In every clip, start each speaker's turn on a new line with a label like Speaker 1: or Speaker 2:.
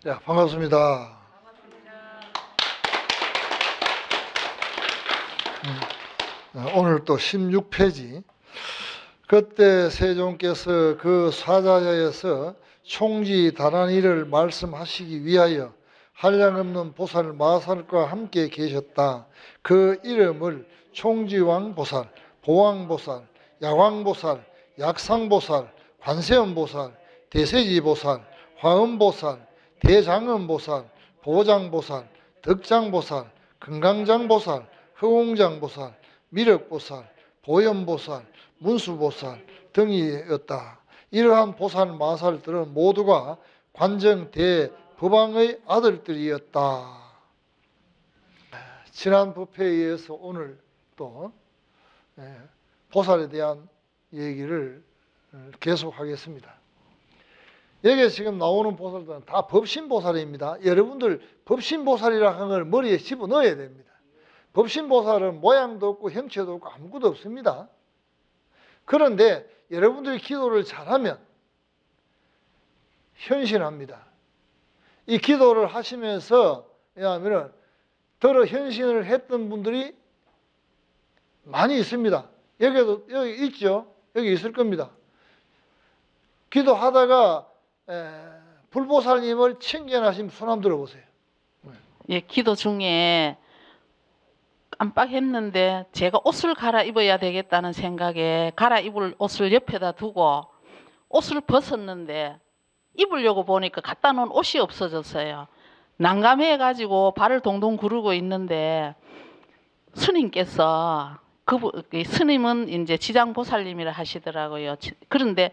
Speaker 1: 자, 반갑습니다. 오늘 또 16페이지. 그때 세종께서 그 사자야에서 총지 다란이를 말씀하시기 위하여 한량없는 보살 마살과 함께 계셨다. 그 이름을 총지왕보살, 보왕보살, 야왕보살, 약상보살, 관세음보살, 대세지보살, 화음보살, 대장음보살, 보장보살, 덕장보살, 금강장보살, 허공장보살, 미륵보살, 보현보살, 문수보살 등이었다. 이러한 보살 마살들은 모두가 관정 대법왕의 아들들이었다. 지난 법회에 의해서 오늘 또 보살에 대한 얘기를 계속하겠습니다. 여기에 지금 나오는 보살들은 다 법신보살입니다. 여러분들 법신보살이라 하는 걸 머리에 집어넣어야 됩니다. 법신보살은 모양도 없고 형체도 없고 아무것도 없습니다. 그런데 여러분들이 기도를 잘하면 현신합니다. 이 기도를 하시면서 왜냐하면 더러 현신을 했던 분들이 많이 있습니다. 여기 있죠? 여기 있을 겁니다. 기도하다가 불보살님을 칭견하신 손 한번 들어보세요.
Speaker 2: 예, 기도 중에 깜빡했는데 제가 옷을 갈아입어야 되겠다는 생각에 갈아입을 옷을 옆에다 두고 옷을 벗었는데 입으려고 보니까 갖다 놓은 옷이 없어졌어요. 난감해가지고 발을 동동 구르고 있는데 스님께서 스님은 이제 지장보살님이라 하시더라고요. 그런데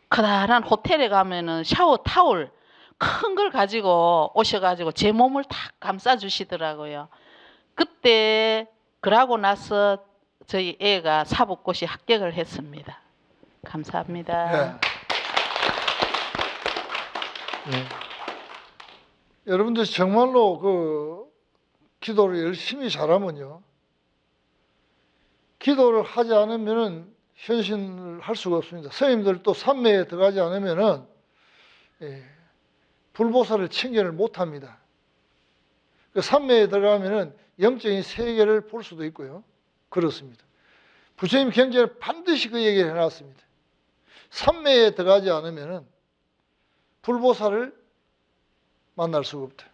Speaker 2: 커다란 호텔에 가면은 샤워 타올 큰 걸 가지고 오셔가지고 제 몸을 다 감싸주시더라고요. 그때 그러고 나서 저희 애가 사법고시 합격을 했습니다. 감사합니다.
Speaker 1: 여러분들 정말로 그 기도를 열심히 잘하면요, 기도를 하지 않으면은 현신을 할 수가 없습니다. 스님들 또 삼매에 들어가지 않으면은 불보살을 칭견을 못합니다. 그 삼매에 들어가면은 영적인 세계를 볼 수도 있고요. 그렇습니다. 부처님 경전에 반드시 그 얘기를 해놨습니다. 삼매에 들어가지 않으면은 불보살을 만날 수가 없다.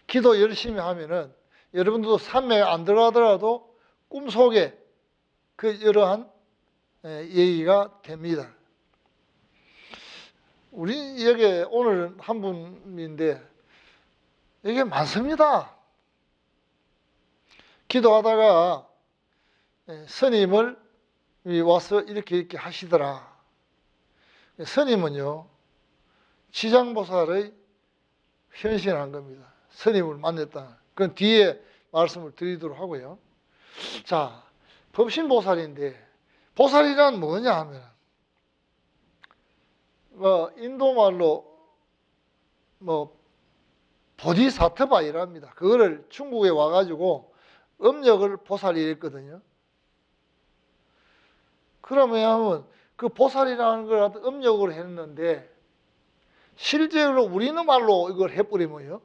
Speaker 1: 기도 열심히 하면은 여러분들도 삼매에 안 들어가더라도 꿈속에 그 이러한 얘기가 됩니다. 우리 여기 오늘 한 분인데 이게 많습니다. 기도하다가 스님을 와서 이렇게 하시더라. 스님은요, 지장보살의 현신한 겁니다. 스님을 만났다. 그건 뒤에 말씀을 드리도록 하고요. 자, 법신보살인데 보살이란 뭐냐 하면 인도말로 보디사트바이랍니다. 그거를 중국에 와가지고 음력을 보살이 했거든요. 그러면 그 보살이라는 걸 음력으로 했는데 실제로 우리는 말로 이걸 해버리면요,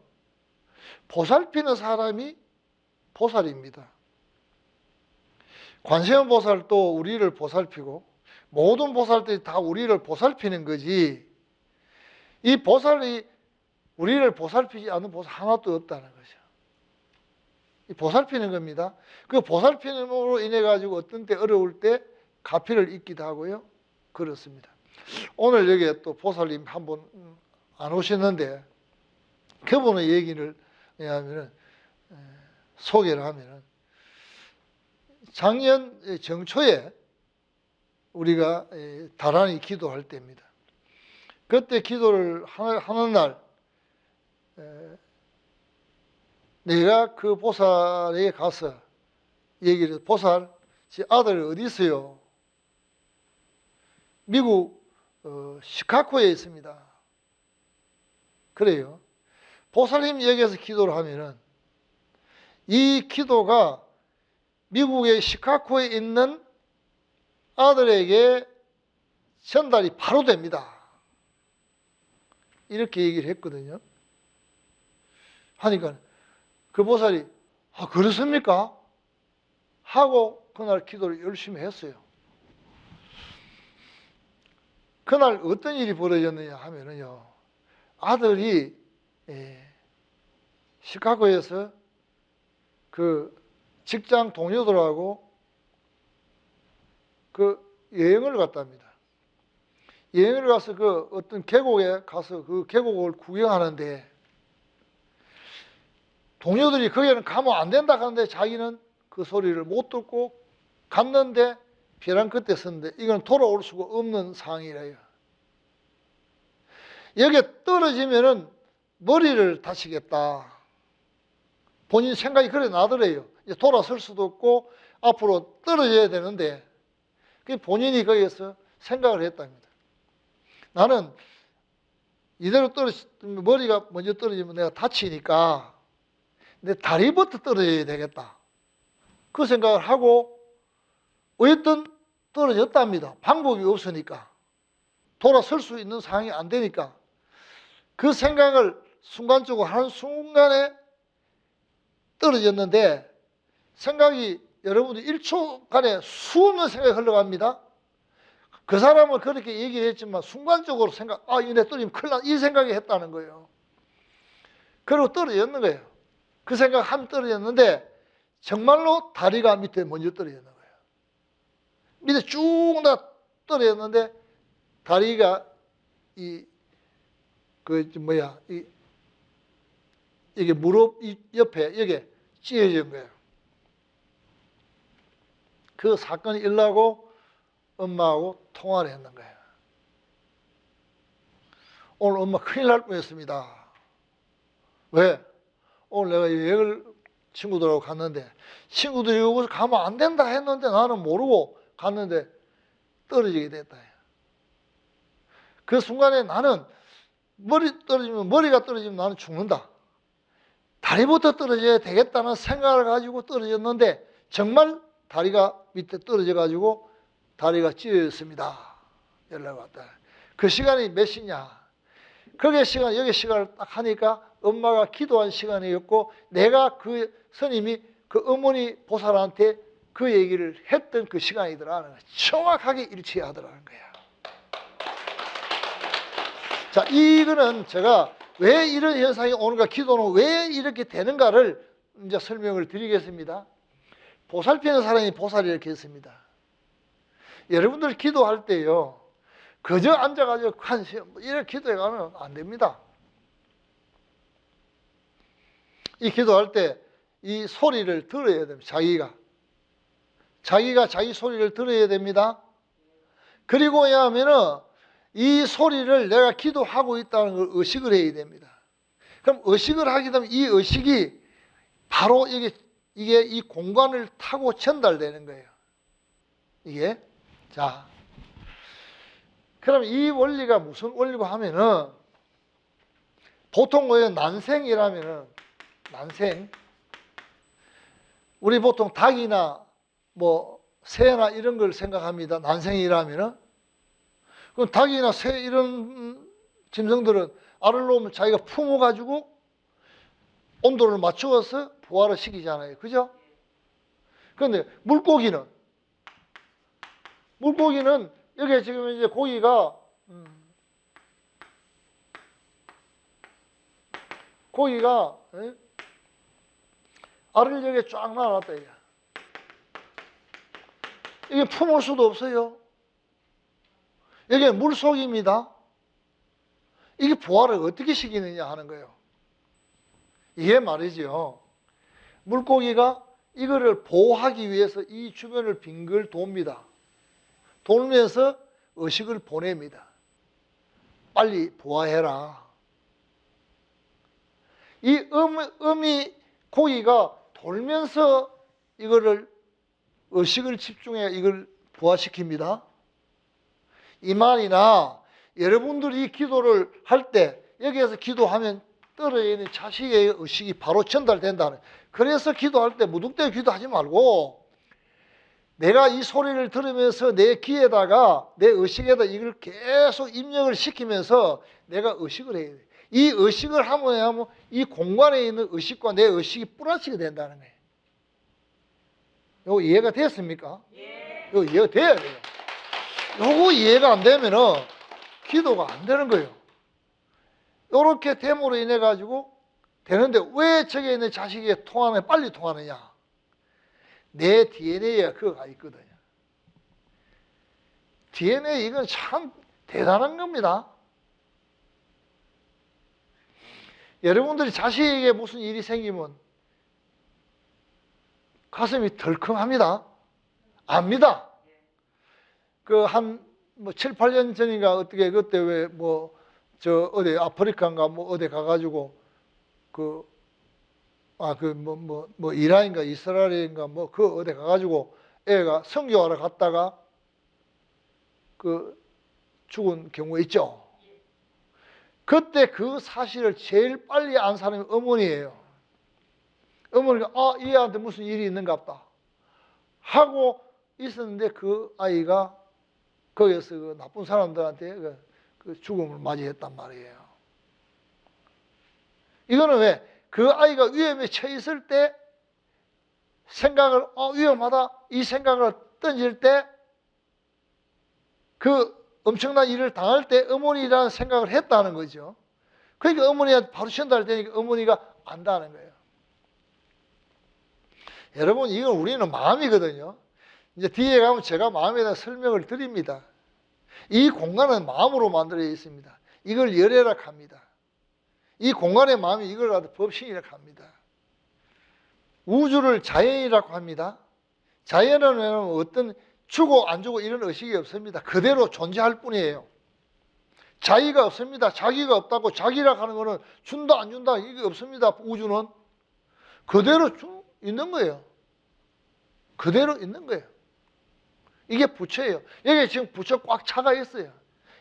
Speaker 1: 보살피는 사람이 보살입니다. 관세음 보살도 우리를 보살피고 모든 보살들이 다 우리를 보살피는 거지, 이 보살이 우리를 보살피지 않는 보살 하나도 없다는 거죠. 이 보살피는 겁니다. 그 보살피는으로 인해 가지고 어떤 때 어려울 때 가피를 잇기도 하고요. 그렇습니다. 오늘 여기에 또 보살님 한 분 안 오셨는데 그분의 얘기를 하면은 소개를 하면은 작년 정초에 우리가 다란히 기도할 때입니다. 그때 기도를 하는 날 내가 그 보살에게 가서 얘기를 해서, 보살, 제 아들 어디 있어요? 미국 시카고에 있습니다. 그래요. 보살님 여기에서 기도를 하면은 이 기도가 미국의 시카고에 있는 아들에게 전달이 바로 됩니다. 이렇게 얘기를 했거든요. 하니까 그 보살이 아 그렇습니까? 하고 그날 기도를 열심히 했어요. 그날 어떤 일이 벌어졌느냐 하면은요. 아들이 시카고에서 그 직장 동료들하고 그 여행을 갔답니다. 여행을 가서 그 어떤 계곡에 가서 그 계곡을 구경하는데 동료들이 거기에는 가면 안 된다 하는데 자기는 그 소리를 못 듣고 갔는데 벼랑 끝에 섰는데 이건 돌아올 수가 없는 상황이래요. 여기에 떨어지면은 머리를 다치겠다. 본인 생각이 그래 나더래요. 이제 돌아설 수도 없고 앞으로 떨어져야 되는데 본인이 거기에서 생각을 했답니다. 나는 이대로 떨어지면 머리가 먼저 떨어지면 내가 다치니까 내 다리부터 떨어져야 되겠다. 그 생각을 하고 어쨌든 떨어졌답니다. 방법이 없으니까. 돌아설 수 있는 상황이 안 되니까. 그 생각을 순간적으로 하는 순간에 떨어졌는데 생각이 여러분들 1초간에 수없는 생각이 흘러갑니다. 그 사람은 그렇게 얘기를 했지만 순간적으로 아, 이내 떨어지면 큰일 나. 이 생각이 했다는 거예요. 그리고 떨어졌는 거예요. 그 생각하면 떨어졌는데 정말로 다리가 밑에 먼저 떨어졌는 거예요. 밑에 쭉 나 떨어졌는데 다리가 이게 무릎 옆에 여기에 찢어진 거예요. 그 사건이 일어나고 엄마하고 통화를 했는 거예요. 오늘 엄마 큰일 날 뻔했습니다. 왜? 오늘 내가 여행을 친구들하고 갔는데 친구들이 여기서 가면 안 된다 했는데 나는 모르고 갔는데 떨어지게 됐다. 그 순간에 나는 머리가 떨어지면 나는 죽는다. 다리부터 떨어져야 되겠다는 생각을 가지고 떨어졌는데 정말 다리가 밑에 떨어져 가지고 다리가 찢어졌습니다. 연락이 왔다. 그 시간이 몇 시냐? 여기 시간을 딱 하니까 엄마가 기도한 시간이었고 내가 그 스님이 그 어머니 보살한테 그 얘기를 했던 그 시간이더라는 거야. 정확하게 일치하더라는 거야. 자, 이거는 제가 왜 이런 현상이 오는가, 기도는 왜 이렇게 되는가를 이제 설명을 드리겠습니다. 보살피는 사람이 보살이 이렇게 했습니다. 여러분들 기도할 때요, 그저 앉아가지고 이렇게 기도해가면 안 됩니다. 이 기도할 때 이 소리를 들어야 됩니다. 자기가 자기 소리를 들어야 됩니다. 그리고 하면은 이 소리를 내가 기도하고 있다는 걸 의식을 해야 됩니다. 그럼 의식을 하게 되면 이 의식이 바로 이게 이 공간을 타고 전달되는 거예요. 이게. 자. 그럼 이 원리가 무슨 원리고 하면은 보통 난생이라면은 우리 보통 닭이나 뭐 새나 이런 걸 생각합니다. 난생이라면은 그럼 닭이나 새 이런 짐승들은 알을 놓으면 자기가 품어가지고 온도를 맞추어서 부화를 시키잖아요. 그죠? 그런데 물고기는 여기에 지금 이제 고기가 알을 여기에 쫙 놔놨다. 이게 품을 수도 없어요. 여기에 물속입니다. 이게 부화를 어떻게 시키느냐 하는 거예요. 이게 말이죠. 물고기가 이거를 보호하기 위해서 이 주변을 빙글 돕니다. 돌면서 의식을 보냅니다. 빨리 부화해라. 이 어미 고기가 돌면서 이거를 의식을 집중해 이걸 부화시킵니다. 이 말이나 여러분들이 기도를 할 때 여기에서 기도하면 떨어져 있는 자식의 의식이 바로 전달된다는. 그래서 기도할 때 무뚝대게 기도하지 말고 내가 이 소리를 들으면서 내 귀에다가 내 의식에다 이걸 계속 입력을 시키면서 내가 의식을 해야 돼. 이 의식을 하면 이 공간에 있는 의식과 내 의식이 뿌라치게 된다는 거예요. 이거 이해가 됐습니까? 이거 이해가 돼야 돼요. 이거 이해가 안 되면은 기도가 안 되는 거예요. 이렇게 됨으로 인해 가지고 되는데 왜 저게 있는 자식이 통하면 빨리 통하느냐? 내 DNA가 그거가 있거든요. DNA 이건 참 대단한 겁니다. 여러분들이 자식에게 무슨 일이 생기면 가슴이 덜컹합니다. 압니다. 그 뭐 7, 8년 전인가 어떻게 그때 왜 뭐 저 어디 아프리카인가 뭐 어디 가가지고 뭐 이란인가 이스라엘인가 뭐 그 어디 가가지고 애가 선교하러 갔다가 그 죽은 경우 있죠. 그때 그 사실을 제일 빨리 안 사람이 어머니예요. 어머니가 이 애한테 무슨 일이 있는가 보다 하고 있었는데 그 아이가 거기에서 그 나쁜 사람들한테 그 죽음을 맞이했단 말이에요. 이거는 왜? 그 아이가 위험에 처했을 때 생각을 위험하다 이 생각을 던질 때 그 엄청난 일을 당할 때 어머니라는 생각을 했다는 거죠. 그러니까 어머니한테 바로 전달할 테니까 어머니가 안다는 거예요. 여러분 이건 우리는 마음이거든요. 이제 뒤에 가면 제가 마음에 대한 설명을 드립니다. 이 공간은 마음으로 만들어져 있습니다. 이걸 열애라 합니다. 이 공간의 마음이 이걸 갖다 법신이라고 합니다. 우주를 자연이라고 합니다. 자연은 어떤 주고 안 주고 이런 의식이 없습니다. 그대로 존재할 뿐이에요. 자기가 없습니다. 자기가 없다고 자기라 하는 거는 준다 안 준다 이게 없습니다. 우주는 그대로 있는 거예요. 그대로 있는 거예요. 이게 부처예요. 여기 지금 부처 꽉 차가 있어요.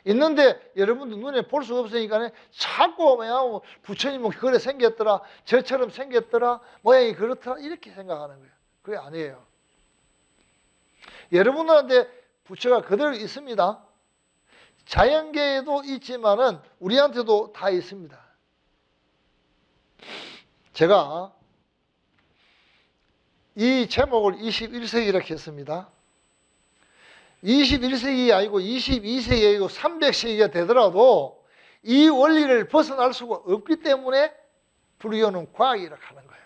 Speaker 1: 있는데 여러분들 눈에 볼 수가 없으니까 자꾸 뭐야 부처님은 그래 생겼더라 저처럼 생겼더라 모양이 그렇더라 이렇게 생각하는 거예요. 그게 아니에요. 여러분들한테 부처가 그대로 있습니다. 자연계에도 있지만은 우리한테도 다 있습니다. 제가 이 제목을 21세기라고 했습니다. 21세기 아니고 22세기 아니고 300세기가 되더라도 이 원리를 벗어날 수가 없기 때문에 불교는 과학이라고 하는 거예요.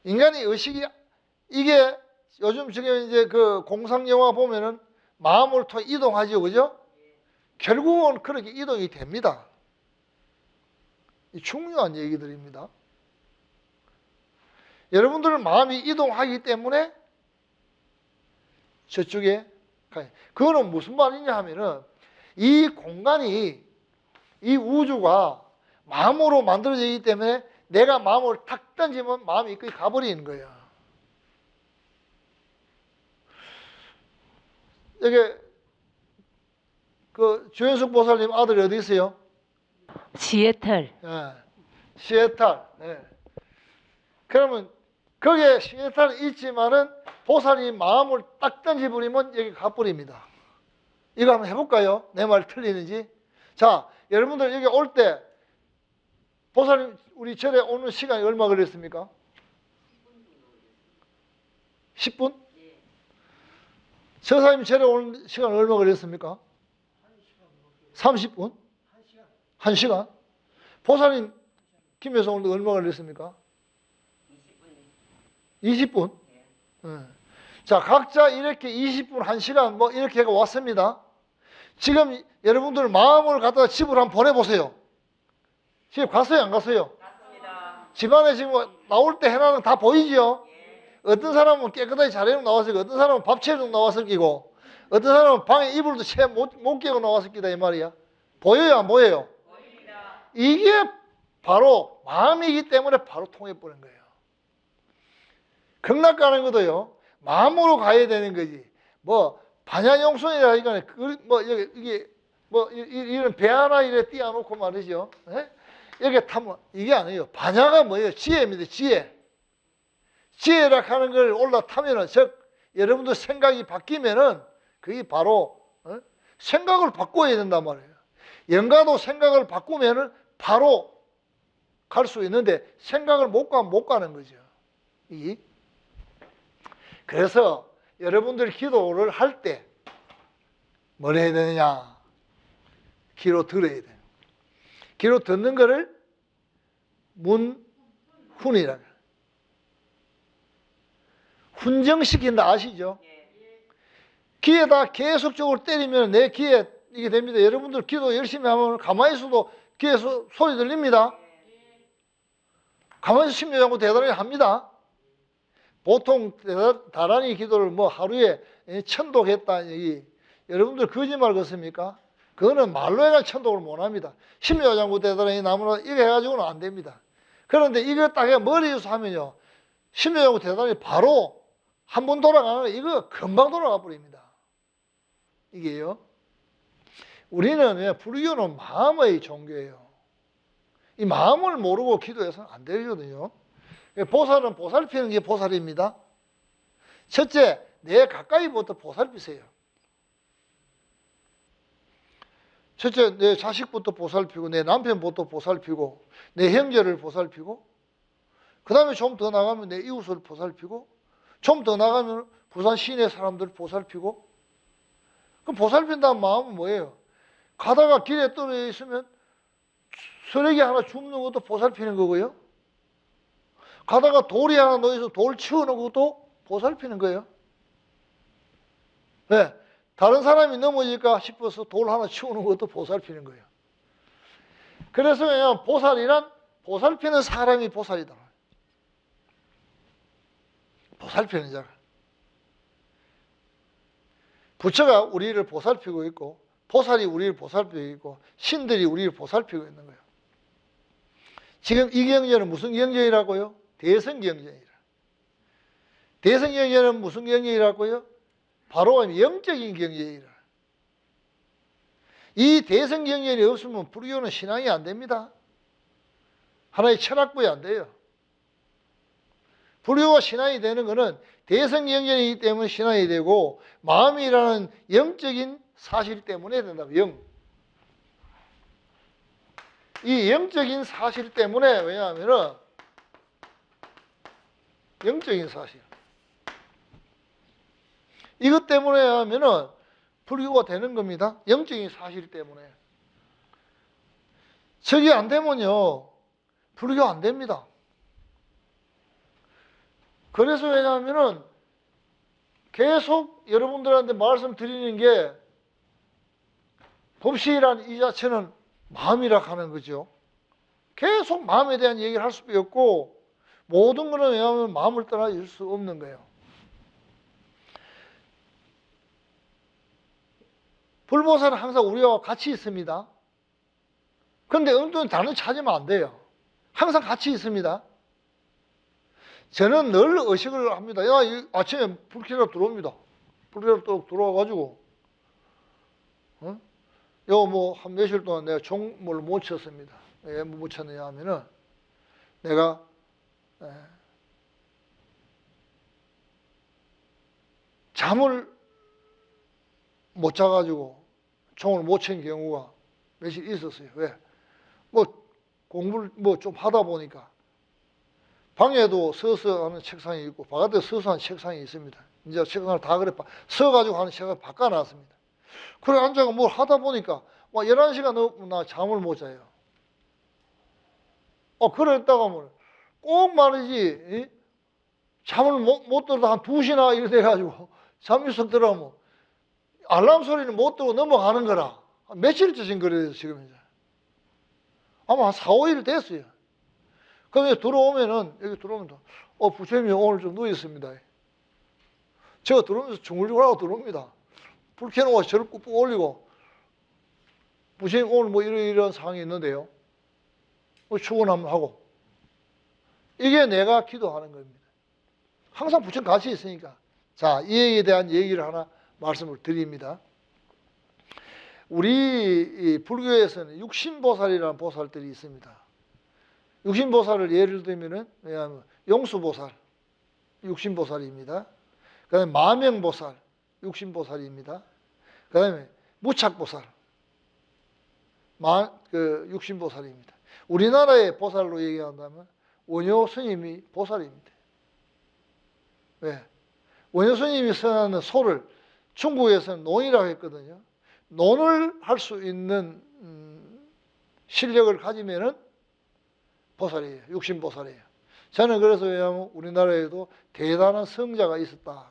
Speaker 1: 인간의 의식이 이게 요즘 지금 이제 그 공상 영화 보면은 마음을 통해 이동하죠, 그죠? 결국은 그렇게 이동이 됩니다. 이 중요한 얘기들입니다. 여러분들은 마음이 이동하기 때문에 저쪽에 가요. 그거는 무슨 말이냐 하면은 이 공간이 이 우주가 마음으로 만들어져 있기 때문에 내가 마음을 탁 던지면 마음이 거기 가버리는 거예요. 여기 그 주현숙 보살님 아들이 어디 있어요?
Speaker 3: 시애틀.
Speaker 1: 예, 시애틀. 예. 그러면 거기에 시애틀이 있지만은 보살이 마음을 딱 던져버리면 여기 가버립니다. 이거 한번 해볼까요? 내 말 틀리는지. 자, 여러분들 여기 올 때 보살님 우리 절에 오는 시간이 얼마 걸렸습니까? 10분? 저사님 절에 오는 시간 얼마 걸렸습니까? 30분? 1시간? 보살님 김에서 오는데 얼마 걸렸습니까? 20분? 네. 자, 각자 이렇게 20분, 1시간 뭐 이렇게 왔습니다. 지금 여러분들 마음을 갖다가 집으로 한번 보내보세요. 지금 갔어요, 안 갔어요?
Speaker 3: 맞습니다.
Speaker 1: 집안에 지금 나올 때 해놔는 다 보이죠? 어떤 사람은 깨끗하게 자리로 나왔을 거고, 어떤 사람은 밥 채우고 나왔을 거고, 어떤 사람은 방에 이불도 채 못 깨고 나왔을 거다 이 말이야. 보여요, 안 보여요?
Speaker 3: 보입니다.
Speaker 1: 이게 바로 마음이기 때문에 바로 통해버린 거예요. 극락 가는 것도요, 마음으로 가야 되는 거지. 뭐 반야용선이라 이거는 뭐 이게 뭐 이런 배 하나 이래 띄워놓고 말이죠. 에? 여기 타면 이게 아니에요. 반야가 뭐예요? 지혜입니다. 지혜. 지혜락하는 걸 올라타면은, 즉 여러분들 생각이 바뀌면은 그게 바로 생각을 바꿔야 된단 말이에요. 영가도 생각을 바꾸면은 바로 갈 수 있는데 생각을 못 가면 못 가는 거죠. 그래서 여러분들 기도를 할 때 뭘 해야 되느냐? 귀로 들어야 돼요. 귀로 듣는 거를 문훈이라 그래요. 훈정시킨다 아시죠? 귀에다 계속적으로 때리면 내 귀에 이게 됩니다. 여러분들 기도 열심히 하면 가만히 있어도 귀에 소리 들립니다. 가만히 있어 심려하고 대단히 합니다. 보통 다란히 기도를 뭐 하루에 천독했다 얘기, 여러분들 거짓말 같습니까? 그거는 말로 해가 천독을 못 합니다. 심려장구 대단히 나무나 이거 해가지고는 안 됩니다. 그런데 이거 딱 머리에서 하면요, 심려장구 대단히 바로 한 번 돌아가는 이거 금방 돌아가 버립니다. 이게요. 우리는 불교는 마음의 종교예요. 이 마음을 모르고 기도해서는 안 되거든요. 보살은 보살피는 게 보살입니다. 첫째, 내 가까이부터 보살피세요. 첫째, 내 자식부터 보살피고, 내 남편부터 보살피고, 내 형제를 보살피고, 그 다음에 좀 더 나가면 내 이웃을 보살피고, 좀 더 나가면 부산 시내 사람들 보살피고. 그럼 보살핀다는 마음은 뭐예요? 가다가 길에 떨어져 있으면 쓰레기 하나 줍는 것도 보살피는 거고요. 가다가 돌이 하나 놓여서 돌 치우는 것도 보살피는 거예요. 네. 다른 사람이 넘어질까 싶어서 돌 하나 치우는 것도 보살피는 거예요. 그래서 그냥 보살이란 보살피는 사람이 보살이다. 보살피는 자가. 부처가 우리를 보살피고 있고, 보살이 우리를 보살피고 있고, 신들이 우리를 보살피고 있는 거예요. 지금 이 경전은 무슨 경전이라고요? 대성경전이라. 대성경전은 무슨 경전이라고요? 바로 영적인 경전이라. 이 대성경전이 없으면 불교는 신앙이 안 됩니다. 하나의 철학부에 안 돼요. 불교가 신앙이 되는 것은 대성경전이기 때문에 신앙이 되고, 마음이라는 영적인 사실 때문에 된다고. 이 영적인 사실 때문에, 왜냐하면 영적인 사실, 이것 때문에 하면은 불교가 되는 겁니다. 영적인 사실 때문에. 저게 안 되면요, 불교 안 됩니다. 그래서 왜냐하면은 계속 여러분들한테 말씀드리는 게, 법시란 이 자체는 마음이라 하는 거죠. 계속 마음에 대한 얘기를 할 수밖에 없고, 모든 것은 왜냐하면 마음을 떠나줄 수 없는 거예요. 불보살은 항상 우리와 같이 있습니다. 그런데 어떤 다른 찾으면 안 돼요. 항상 같이 있습니다. 저는 늘 의식을 합니다. 야, 아침에 불켜라 들어옵니다. 불켜라 또 들어와가지고, 요 뭐 한 며칠 동안 내가 종을 못 쳤습니다. 왜 못 쳤느냐 하면은, 내가 잠을 못 자가지고 종을 못 친 경우가 며칠 있었어요. 왜? 뭐 공부를 뭐 좀 하다 보니까 방에도 서서 하는 책상이 있고 바깥에 서서 하는 책상이 있습니다. 이제 책상을 다 그래 서가지고 하는 책상을 바꿔놨습니다. 그래 앉아가 뭘 하다 보니까 막 11시간 넘나 잠을 못 자요. 그랬다가 뭐 꼭 말이지, 잠을 못 들어도 한 2시나 이래 돼가지고 잠이 쏙 들어가면 알람 소리는 못 듣고 넘어가는 거라. 며칠째 지금 그래요, 지금 이제. 아마 한 4, 5일 됐어요. 그럼 들어오면은, 여기 들어오면, 부처님이 오늘 좀 누워있습니다. 제가 들어오면서 중얼중얼하고 들어옵니다. 불 켜놓고 저를 꾹꾹 올리고, 부처님 오늘 뭐 이런 상황이 있는데요. 축원 한번 하고. 이게 내가 기도하는 겁니다. 항상 부처님 같이 있으니까. 자, 이에 대한 얘기를 하나 말씀을 드립니다. 우리 불교에서는 육신보살이라는 보살들이 있습니다. 육신보살을 예를 들면은, 왜냐하면 용수보살, 육신보살입니다. 그 다음에 마명보살, 육신보살입니다. 그 다음에 무착보살, 육신보살입니다. 우리나라의 보살로 얘기한다면 원효 스님이 보살입니다. 왜? 원효 스님이 선하는 소를 중국에서는 논이라고 했거든요. 논을 할 수 있는 실력을 가지면은 보살이에요. 육신보살이에요. 저는 그래서 왜냐하면 우리나라에도 대단한 성자가 있었다.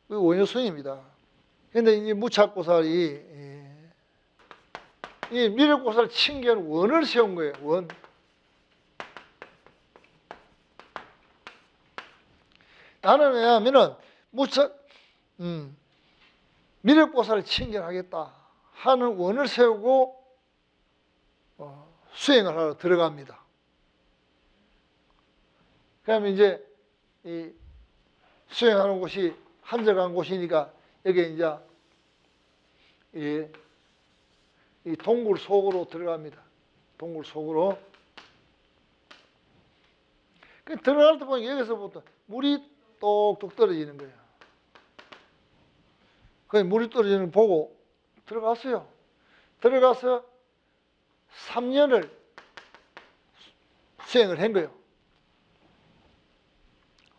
Speaker 1: 그 원효 스님입니다. 근데 이 무착보살이 이 미륵보살 칭견 원을 세운 거예요. 원. 나는 왜냐하면은 미륵보살을 칭견하겠다 하는 원을 세우고 수행을 하러 들어갑니다. 그러면 이제 이 수행하는 곳이 한적한 곳이니까 여기 이제 이 동굴 속으로 들어갑니다. 동굴 속으로. 들어갈 때 보니까 여기서부터 물이 똑똑 떨어지는 거예요. 그 물이 떨어지는 걸 보고 들어갔어요. 들어가서 3년을 수행을 한 거예요.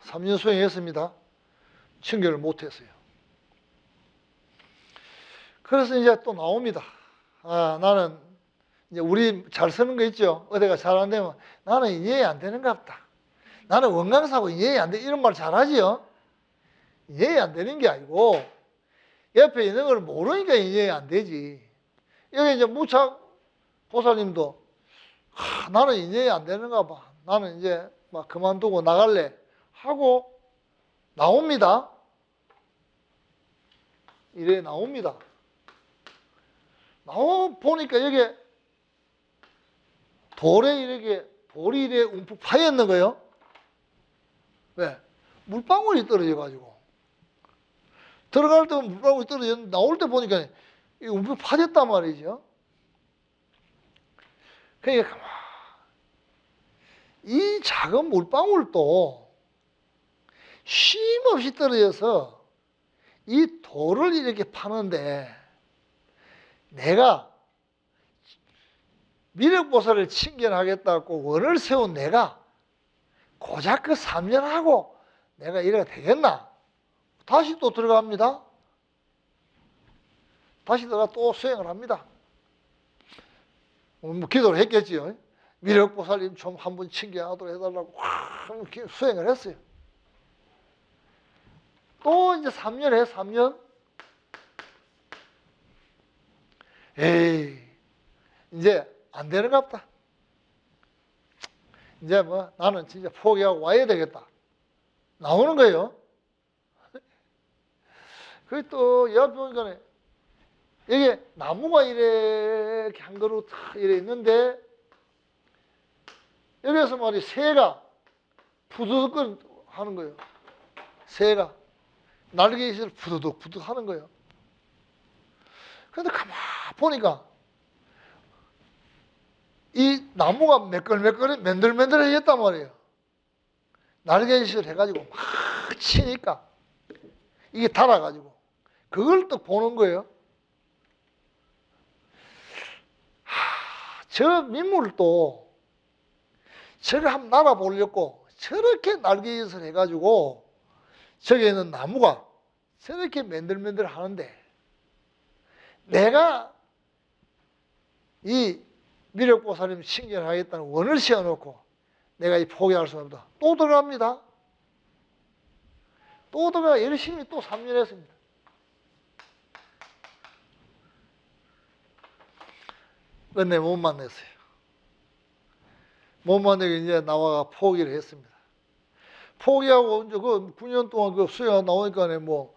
Speaker 1: 3년 수행했습니다. 칭견을 못했어요. 그래서 이제 또 나옵니다. 나는 이제 우리 잘 쓰는 거 있죠. 어디가 잘 안 되면 나는 이해 안 되는가 보다. 나는 원강사고 이해 안 돼. 이런 말 잘하지요. 이해 안 되는 게 아니고 옆에 있는 걸 모르니까 이해 안 되지. 여기 이제 무착 보살님도 나는 이해 안 되는가 봐. 나는 이제 막 그만두고 나갈래 하고 나옵니다. 이래 나옵니다. 보니까 여기 돌에 이렇게 돌이 이렇게 움푹 파였는 거예요. 왜? 물방울이 떨어져가지고 들어갈 때 물방울이 떨어졌는데 나올 때 보니까 이 움푹 파졌단 말이죠. 그러니까 이 작은 물방울도 쉼없이 떨어져서 이 돌을 이렇게 파는데 내가 미륵보살을 칭견하겠다고 원을 세운 내가 고작 그 3년 하고 내가 이래가 되겠나? 다시 또 들어갑니다. 다시 들어가 또 수행을 합니다. 뭐 기도를 했겠지요. 미륵보살님 좀 한번 칭견하도록 해달라고 수행을 했어요. 또 이제 3년 해, 3년. 에이, 이제 안 되는가 보다. 이제 뭐 나는 진짜 포기하고 와야 되겠다. 나오는 거예요. 그게 또 옆에 보니까 여기 나무가 이렇게 한 그루 탁 이래 있는데 여기서 말이 새가 푸드득 하는 거예요. 새가 날개짓을 푸드득 하는 거예요. 그런데 가만 보니까 이 나무가 맨들맨들해졌단 말이에요. 날개짓을 해가지고 막 치니까 이게 달아가지고 그걸 또 보는 거예요. 저 민물도 저를 한번 날아보려고 저렇게 날개짓을 해가지고 저기 있는 나무가 저렇게 맨들맨들 하는데 내가 이 미륵보살님 칭견하겠다는 원을 세워놓고 내가 이 포기할 수 없다. 또 들어갑니다. 또 들어가 열심히 또 3년 했습니다. 끝내 못 만났어요. 못 만나고 이제 나와가 포기를 했습니다. 포기하고 이제 그 9년 동안 그 수행하고 나오니까 뭐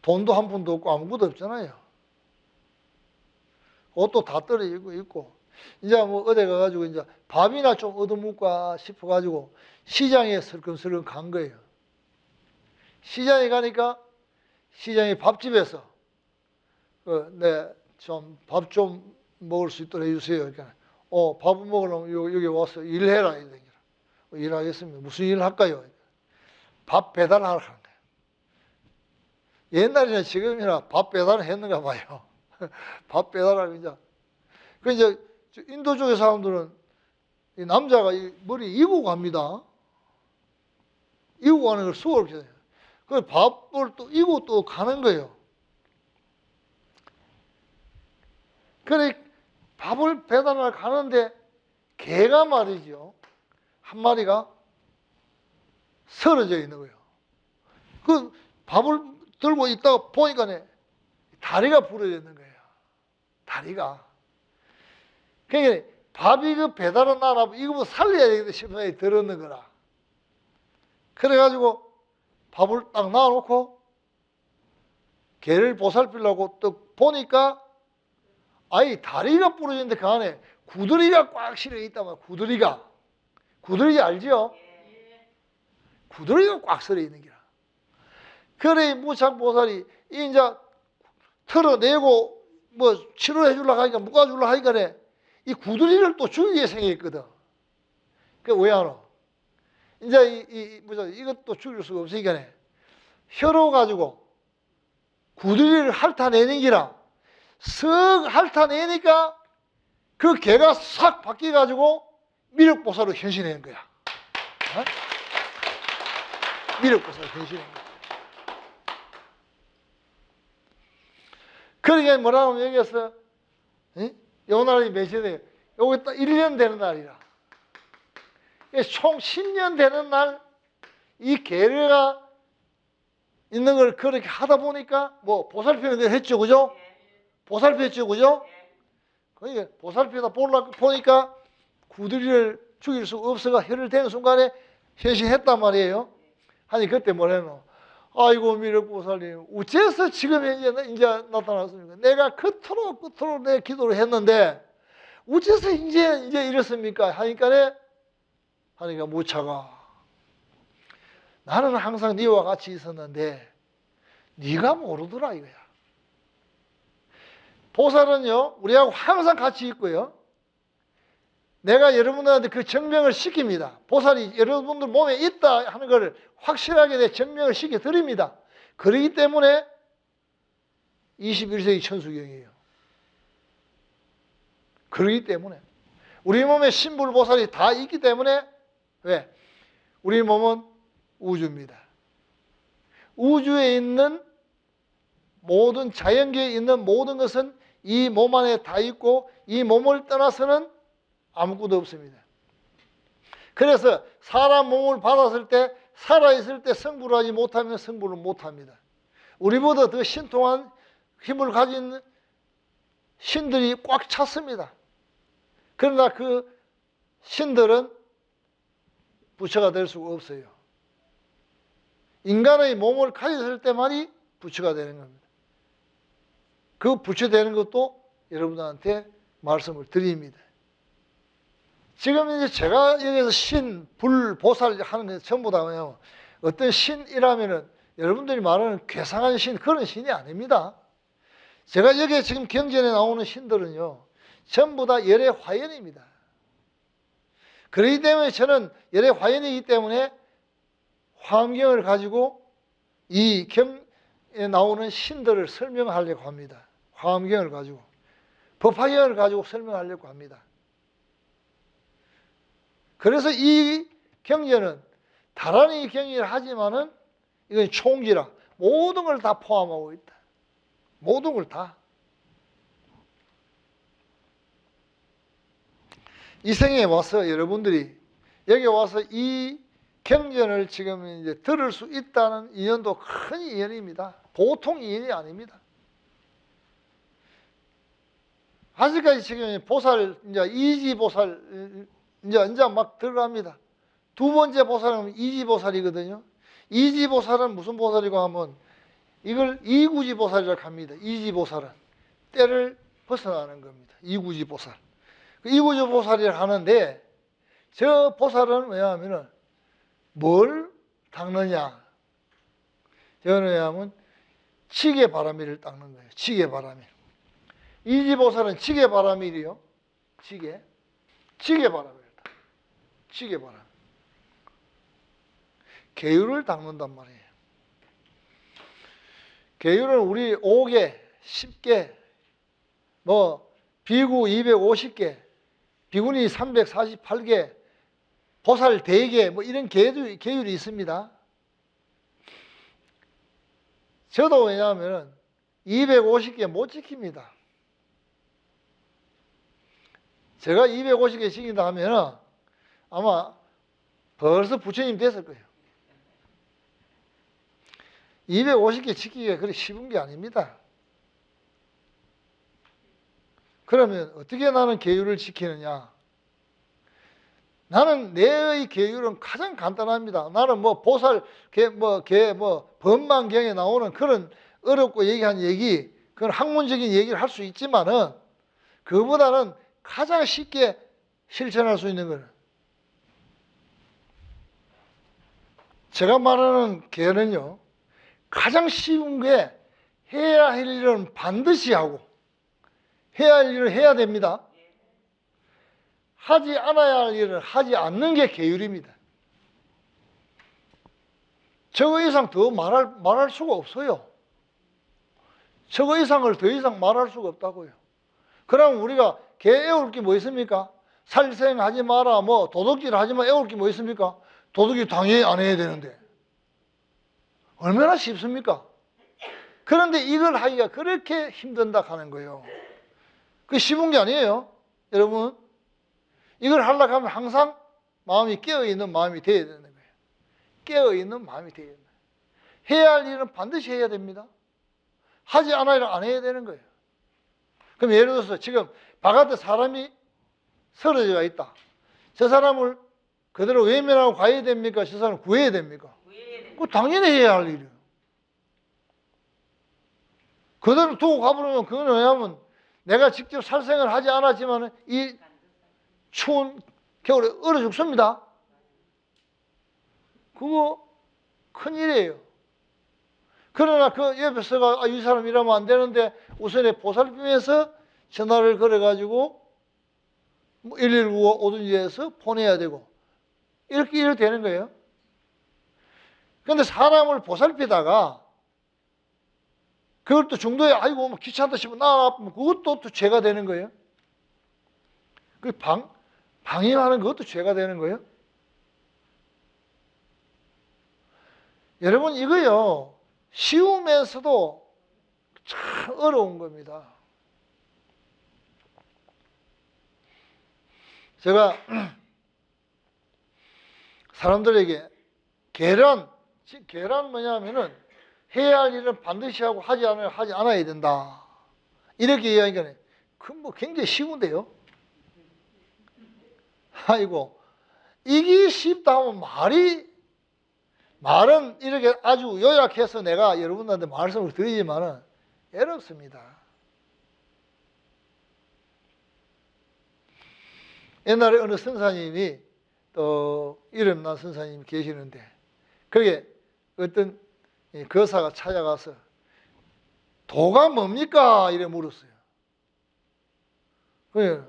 Speaker 1: 돈도 한 푼도 없고 아무것도 없잖아요. 옷도 다 떨어지고 있고 이제 뭐 어디 가가지고 이제 밥이나 좀 얻어먹을까 싶어가지고 시장에 슬금슬금 간 거예요. 시장에 가니까 시장의 밥집에서 네, 좀 밥 좀 먹을 수 있도록 해주세요. 그러니까 밥을 먹으려면 여기 와서 일해라. 일하겠습니다. 무슨 일 할까요? 밥 배달하러 가는 거예요. 옛날에는 지금이나 밥 배달을 했는가 봐요. 밥 배달하고 이제 인도 쪽의 사람들은 이 남자가 이 머리 이고 갑니다. 이고 가는 걸 수고를 해요. 그 밥을 또 이고 또 가는 거예요. 그래 밥을 배달하러 가는데 개가 말이죠. 한 마리가 쓰러져 있는 거예요. 그 밥을 들고 있다가 보니까 다리가 부러져 있는 거예요. 다리가. 그러니까 밥이 그 배달은 나라 이거 살려야 되겠다 싶은 생각이 들었는 거라. 그래가지고 밥을 딱 놔놓고 개를 보살피려고 또 보니까 아이 다리가 부러졌는데 그 안에 구더리가 꽉 실려 있단 말이야. 구더리 알죠? 구더리가 꽉 실려 있는 기라. 그래 무착보살이 이제 털어내고 뭐 치료해 주려고 하니까 묶어 주려고 하니까 이 구더리를 또 죽이게 생겼거든. 그 왜 하노? 이제 이것도 죽일 수가 없으니까 혀로 가지고 구더리를 핥아내는 기라. 쓱 핥아내니까 그 개가 싹 바뀌어가지고 미륵보살로 현신하는 거야. 어? 미륵보살로 현신하는 거야. 그러니까 뭐라고 여기서 요 날이 몇이돼요? 요게 딱 1년 되는 날이라. 총 10년 되는 날 이 계례가 있는 걸 그렇게 하다 보니까 뭐 보살피는 걸 했죠, 그죠? 보살폈죠, 그죠? 그러니까 보살피다 보니까 구더리를 죽일 수 없어가 혀를 대는 순간에 현신했단 말이에요. 아니 그때 뭐래노? 아이고 미륵보살님, 어째서 지금 이제 나타났습니까? 내가 끝으로 내 기도를 했는데 어째서 이제 이랬습니까? 하니까 무차가 나는 항상 네와 같이 있었는데 네가 모르더라 이거야. 보살은요 우리하고 항상 같이 있고요. 내가 여러분들한테 그 증명을 시킵니다. 보살이 여러분들 몸에 있다 하는 걸 확실하게 증명을 시켜드립니다. 그렇기 때문에 21세기 천수경이에요. 그렇기 때문에 우리 몸에 신불보살이 다 있기 때문에 왜? 우리 몸은 우주입니다. 우주에 있는 모든 자연계에 있는 모든 것은 이 몸 안에 다 있고 이 몸을 떠나서는 아무것도 없습니다. 그래서 사람 몸을 받았을 때 살아있을 때 성불을 하지 못하면 성불을 못합니다. 우리보다 더 신통한 힘을 가진 신들이 꽉 찼습니다. 그러나 그 신들은 부처가 될 수가 없어요. 인간의 몸을 가졌을 때만이 부처가 되는 겁니다. 그 부처 되는 것도 여러분들한테 말씀을 드립니다. 지금 이제 제가 여기서 신, 불, 보살 하는 게 전부 다 뭐냐면 어떤 신이라면은 여러분들이 말하는 괴상한 신, 그런 신이 아닙니다. 제가 여기에 지금 경전에 나오는 신들은요, 전부 다 열의 화연입니다. 그렇기 때문에 저는 열의 화연이기 때문에 화엄경을 가지고 이 경에 나오는 신들을 설명하려고 합니다. 화엄경을 가지고. 법화경을 가지고 설명하려고 합니다. 그래서 이 경전은 다란히 경전을 하지만은 이건 총지라 모든 걸 다 포함하고 있다. 모든 걸 다. 이 생에 와서 여러분들이 여기 와서 이 경전을 지금 이제 들을 수 있다는 인연도 큰 인연입니다. 보통 인연이 아닙니다. 아직까지 지금 보살, 이제 이지보살, 이제 막 들어갑니다. 두 번째 보살은 이지보살이거든요. 이지보살은 무슨 보살이고 하면 이걸 이구지보살이라고 합니다. 이지보살은 때를 벗어나는 겁니다. 이구지보살. 이구지보살이라고 하는데 저 보살은 왜냐하면 뭘 닦느냐? 저는 왜냐하면 치계바라밀을 닦는 거예요. 치계바라밀. 이지보살은 치계바라밀이요. 치계바라밀. 치계바라밀. 계율을 닦는단 말이에요. 계율은 우리 5개, 10개, 뭐 비구 250개, 비구니 348개, 보살 대개 뭐 이런 계율이 있습니다. 저도 왜냐하면 250개 못 지킵니다. 제가 250개 지킨다 하면 아마 벌써 부처님 됐을 거예요. 250개 지키기가 그리 쉬운 게 아닙니다. 그러면 어떻게 나는 계율을 지키느냐? 나는 내의 계율은 가장 간단합니다. 나는 뭐 보살, 법만경에 나오는 그런 어렵고 얘기한 얘기, 그건 학문적인 얘기를 할 수 있지만은 그보다는 가장 쉽게 실천할 수 있는 거는 제가 말하는 계는요, 가장 쉬운 게 해야 할 일은 반드시 하고 해야 할 일을 해야 됩니다. 하지 않아야 할 일을 하지 않는 게 계율입니다. 저거 이상 더 말할 수가 없어요. 저거 이상을 더 이상 말할 수가 없다고요. 그럼 우리가 개 애울 게 뭐 있습니까? 살생하지 마라, 뭐 도둑질 하지 마, 애울 게 뭐 있습니까? 도둑이 당연히 안 해야 되는데 얼마나 쉽습니까? 그런데 이걸 하기가 그렇게 힘든다 하는 거예요. 그게 쉬운 게 아니에요, 여러분. 이걸 하려고 하면 항상 마음이 깨어있는 마음이 되어야 되는 거예요. 깨어있는 마음이 되어야 되는 거예요. 해야 할 일은 반드시 해야 됩니다. 하지 않아야 안 해야 되는 거예요. 그럼 예를 들어서 지금 바깥에 사람이 쓰러져 있다. 저 사람을 그대로 외면하고 가야 됩니까? 저 사람을 구해야 됩니까? 그거 당연히 해야 할 일이에요. 그대로 두고 가버리면 그건 왜냐하면 내가 직접 살생을 하지 않았지만 이 추운 겨울에 얼어 죽습니다. 그거 큰일이에요. 그러나 그 옆에서가 이 사람 이러면 안 되는데 우선에 보살피면서 전화를 걸어가지고 119 오든지 해서 보내야 되고 이렇게 되는 거예요. 그런데 사람을 보살피다가 그걸 또 중도에 아이고 뭐 귀찮다 싶으면 아프면 그것도 또 죄가 되는 거예요. 그 방임하는 것도 죄가 되는 거예요. 여러분 이거요 쉬우면서도 참 어려운 겁니다. 제가 사람들에게 계란 뭐냐면은 해야 할 일은 반드시 하고 하지 않아야 된다 이렇게 이야기하니까 그 뭐 굉장히 쉬운데요. 아이고 이게 쉽다 하면 말은 이렇게 아주 요약해서 내가 여러분들한테 말씀을 드리지만은 어렵습니다. 옛날에 어느 선사님이 또 이름난 선사님이 계시는데 거기에 어떤 거사가 찾아가서 도가 뭡니까? 이래 물었어요. 그래,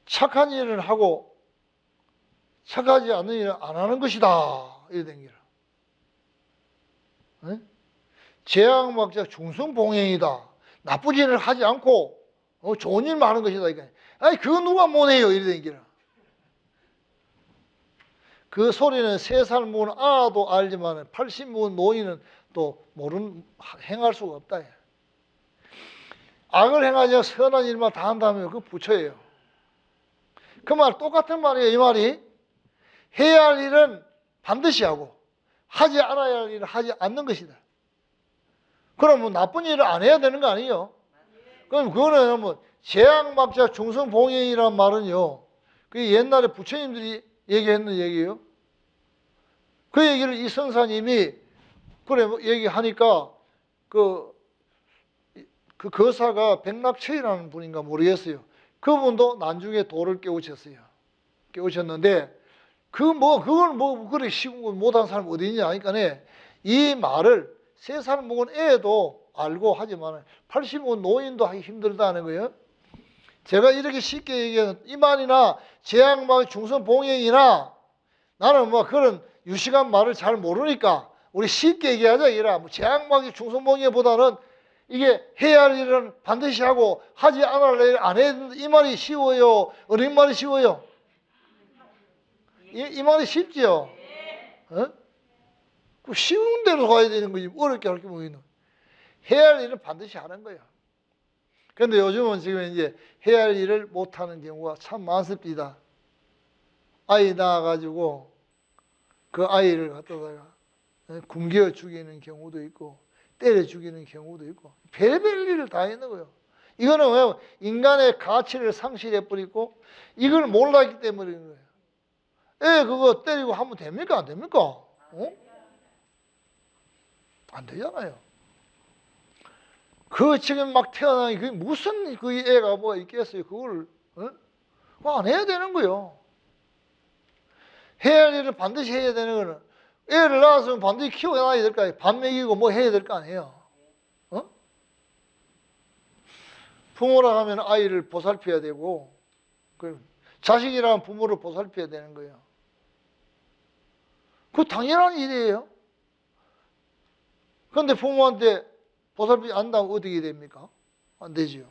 Speaker 1: 착한 일을 하고 착하지 않는 일을 안 하는 것이다. 이래 된 기라. 재앙막자 중성봉행이다. 나쁜 일을 하지 않고 좋은 일만 하는 것이다. 아니 그거 누가 못해요. 이래 된 기라. 그 소리는 3살 먹은 아도 알지만 80 먹은 노인은 또 행할 수가 없다. 악을 행하지 선한 일만 다 한다면 그거 부처예요. 그 말 똑같은 말이에요. 이 말이 해야 할 일은 반드시 하고 하지 않아야 할 일을 하지 않는 것이다. 그럼 뭐 나쁜 일을 안 해야 되는 거 아니에요? 그럼 그거는 뭐 재앙막자 중성봉행이라는 말은요. 그 옛날에 부처님들이 얘기했는 얘기예요. 그 얘기를 이 선사님이 그래 얘기하니까 그 거사가 백낙처이라는 분인가 모르겠어요. 그분도 나중에 도를 깨우쳤어요. 깨우쳤는데 그걸 뭐 그렇게 쉬운 걸 못한 사람 어디 있냐 하니까 이 말을 3살 먹은 애도 알고 하지만 80 먹은 노인도 하기 힘들다는 거예요. 제가 이렇게 쉽게 얘기하는 이만이나 제약막 중성봉행이나 나는 뭐 그런 유식한 말을 잘 모르니까 우리 쉽게 얘기하자 이라. 뭐 제약막이 중성봉행보다는 이게 해야 할 일은 반드시 하고 하지 않을 일 안 해야 된다. 이 말이 쉬워요? 어린 말이 쉬워요? 이 말이 쉽지요? 어? 그 쉬운 대로 가야 되는 거지. 어렵게 할 게 뭐 있노? 해야 할 일은 반드시 하는 거야. 그런데 요즘은 지금 이제 해야 할 일을 못하는 경우가 참 많습니다. 아이 낳아가지고 그 아이를 갖다가 굶겨 죽이는 경우도 있고 때려 죽이는 경우도 있고 별별 일을 다 있는 거예요. 이거는 왜 인간의 가치를 상실해 버리고 이걸 몰랐기 때문인 거예요. 애 그거 때리고 하면 됩니까? 안 됩니까? 어? 안 되잖아요. 그 지금 막 태어나니 그게 무슨 그 애가 뭐가 있겠어요? 그걸 그거 안 해야 되는 거예요. 해야 할 일을 반드시 해야 되는 거는 애를 낳았으면 반드시 키워놔야 될 거 아니에요. 밥 먹이고 뭐 해야 될 거 아니에요. 어? 부모라 하면 아이를 보살펴야 되고 자식이라면 부모를 보살펴야 되는 거예요. 그거 당연한 일이에요. 그런데 부모한테 보살피지 않는다면 어떻게 됩니까? 안 되지요.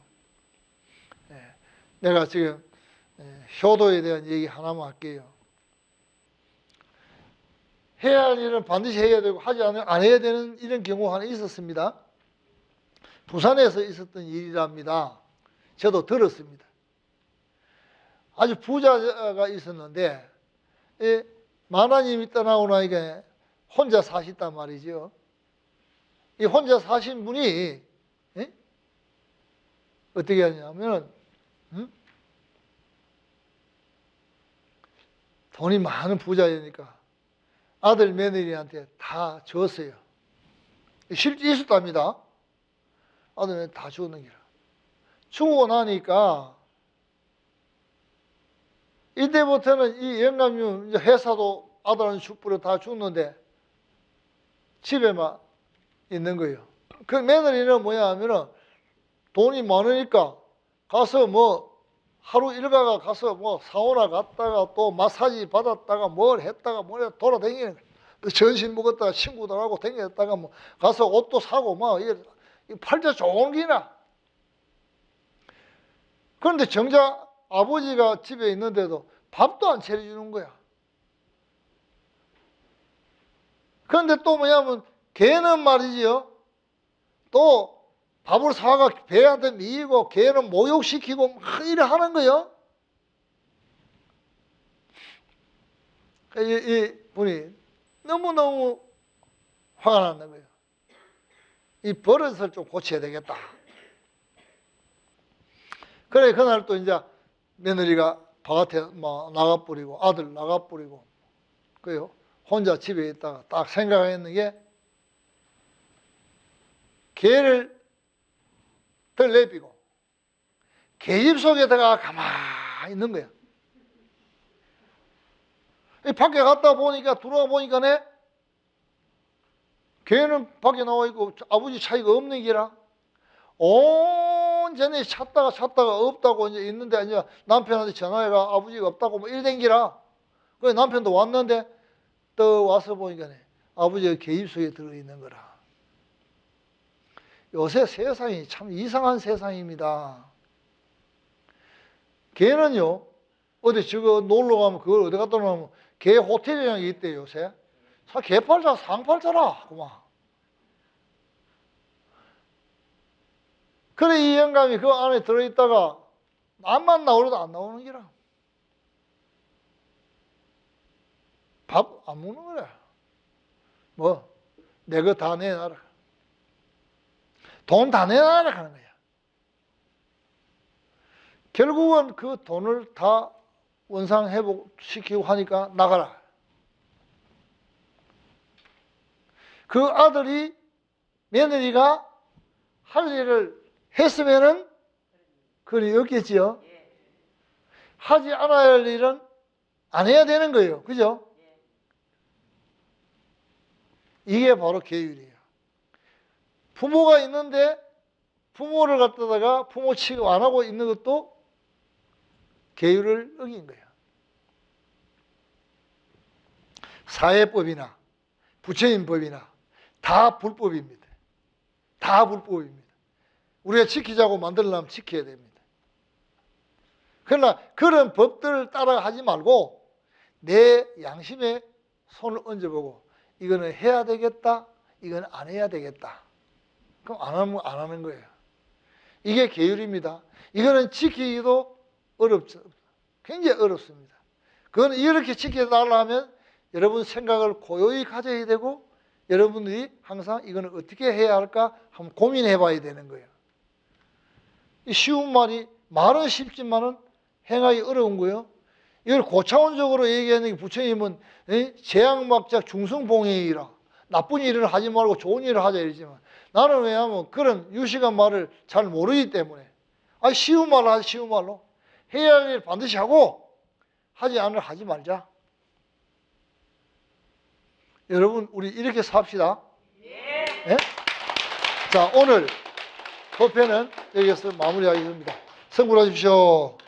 Speaker 1: 내가 지금 효도에 대한 얘기 하나만 할게요. 해야 할 일은 반드시 해야 되고 하지 않으면 안 해야 되는 이런 경우가 하나 있었습니다. 부산에서 있었던 일이랍니다. 저도 들었습니다. 아주 부자가 있었는데 마나님이 떠나고 나니까 혼자 사셨단 말이죠. 이 혼자 사신 분이 어떻게 하냐면 돈이 많은 부자이니까 아들 며느리한테 다 줬어요. 실제 있었답니다. 아들한테 다 줬는 기라. 주고 나니까 이때부터는 이 영감님 회사도 아들한테 축부로 다 줬는데 집에만 있는 거예요. 그 며느리는 뭐냐 하면은 돈이 많으니까 가서 뭐 하루 일과가 가서 뭐 사우나 갔다가 또 마사지 받았다가 뭘 했다가 뭘 돌아다니는 거예요. 또 전신 먹었다가 친구들하고 다녔다가 뭐 가서 옷도 사고 막 팔자 좋은 기나. 그런데 정작 아버지가 집에 있는데도 밥도 안 차려주는 거야. 그런데 또 뭐냐면 걔는 말이지요. 또 밥을 사가 배한테 미이고 걔는 모욕시키고 막 이래 하는 거예요. 이 분이 너무너무 화가 나는 거예요. 이 버릇을 좀 고쳐야 되겠다. 그래 그날 또 이제 며느리가 바깥에 막 나가버리고 아들 나가버리고 그래요. 혼자 집에 있다가 딱 생각했는 게 개를 덜 내비고 개집 속에다가 가만히 있는 거야. 밖에 갔다 보니까 들어와 보니까네 개는 밖에 나와 있고 아버지 차이가 없는 기라. 온전히 찾다가 없다고 이제 있는데 이제 남편한테 전화해가 아버지가 없다고 뭐 이래 댕기라. 그래 남편도 왔는데 또 와서 보니까네 아버지가 개집 속에 들어 있는 거라. 요새 세상이 참 이상한 세상입니다. 개는요, 어디 저거 놀러 가면 그걸 어디 갖다 놓으면 개 호텔이라는 게 있대요, 요새. 개 팔자, 상 팔자라, 그만. 그래, 이 영감이 그 안에 들어있다가 암만 나오려도 안 나오는 기라. 밥 안 먹는 거래. 뭐, 내 거 다 내놔라. 돈 다 내놔라 하는 거야. 결국은 그 돈을 다 원상 회복시키고 하니까 나가라. 그 아들이 며느리가 할 일을 했으면은 그리 없겠지요. 하지 않아야 할 일은 안 해야 되는 거예요. 그죠? 이게 바로 계율이에요. 부모가 있는데 부모를 갖다가 부모 취급 안 하고 있는 것도 계율을 어긴 거예요. 사회법이나 부처님법이나 다 불법입니다. 다 불법입니다. 우리가 지키자고 만들려면 지켜야 됩니다. 그러나 그런 법들을 따라 하지 말고 내 양심에 손을 얹어보고 이거는 해야 되겠다, 이건 안 해야 되겠다. 그럼 안 하는 거예요. 이게 계율입니다. 이거는 지키기도 어렵죠. 굉장히 어렵습니다. 그건 이렇게 지켜달라면 여러분 생각을 고요히 가져야 되고 여러분들이 항상 이거는 어떻게 해야 할까 한번 고민해 봐야 되는 거예요. 이 쉬운 말은 쉽지만은 행하기 어려운 거예요. 이걸 고차원적으로 얘기하는 게 부처님은 재앙막작 중승봉행이라 나쁜 일을 하지 말고 좋은 일을 하자 이러지만 나는 왜냐하면 그런 유식한 말을 잘 모르기 때문에 쉬운 말로 하지 쉬운 말로 해야 할 일 반드시 하고 하지 않을 하지 말자. 여러분 우리 이렇게 삽시다. 네? 자 오늘 법회는 여기서 마무리하겠습니다. 성불하십시오.